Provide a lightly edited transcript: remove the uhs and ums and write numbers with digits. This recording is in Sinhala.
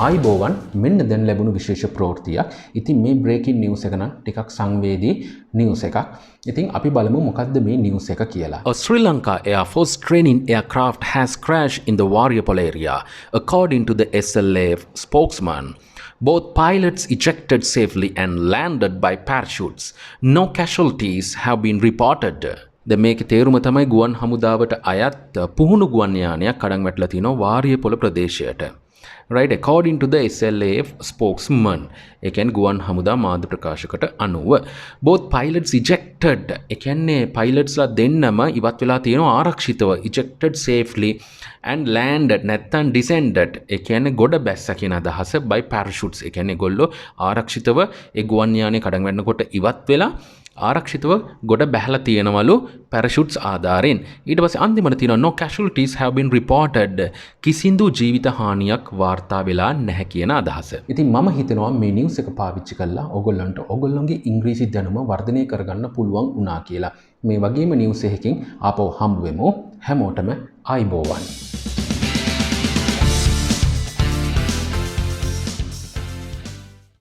ආයිබෝවන් මෙන්න දැන් ලැබුණු විශේෂ ප්‍රවෘත්තියක්. ඉතින් මේ බ්‍රේකින් නිවුස් එක නම් ටිකක් සංවේදී නිවුස් එකක්. ඉතින් අපි බලමු මොකද්ද මේ නිවුස් එක කියලා. A Sri Lanka Air Force training aircraft has crashed in the Variapal area, according to the SLAF spokesman. Both pilots ejected safely and landed by parachutes. No casualties have been reported. දැන් මේකේ තේරුම තමයි ගුවන් හමුදාවට අයත් පුහුණු ගුවන් යානයක් කඩන් වැටලා තිනවා වාරියපොළ ප්‍රදේශයට. Right, according to the SLAF spokesman. ඒ කියන්නේ ගුවන් හමුදා මාධ්‍ය ප්‍රකාශකට අනුව both pilots ejected. ඒ කියන්නේ pilotsලා දෙන්නම ඉවත් වෙලා තියෙනවා ආරක්ෂිතව ejected safely and landed නැත්තම් descended. ඒ කියන්නේ ගොඩ බැස්ස කියන අදහස by parachutes. ඒ කියන්නේ ඒගොල්ලෝ ආරක්ෂිතව ඒ ගුවන් යානේ කඩන් වැටෙනකොට ඉවත් වෙලා ආරක්ෂිතව ගොඩ බැහැලා තියෙනවලු parachutes ආධාරයෙන්. ඊට පස්සේ අන්තිමට තියෙනවා no casualties have been reported. කිසිදු ජීවිත හානියක් වාර්තා වෙලා නැහැ කියන අදහස. ඉතින් මම හිතනවා මේ නිවුස් එක පාවිච්චි කරලා ඔයගොල්ලන්ට ඔයගොල්ලන්ගේ ඉංග්‍රීසි දැනුම වර්ධනය කරගන්න පුළුවන් වුණා කියලා. මේ වගේම නිවුස් එකකින් ආපහු හම්බ වෙමු. හැමෝටම ආයිබෝවන්.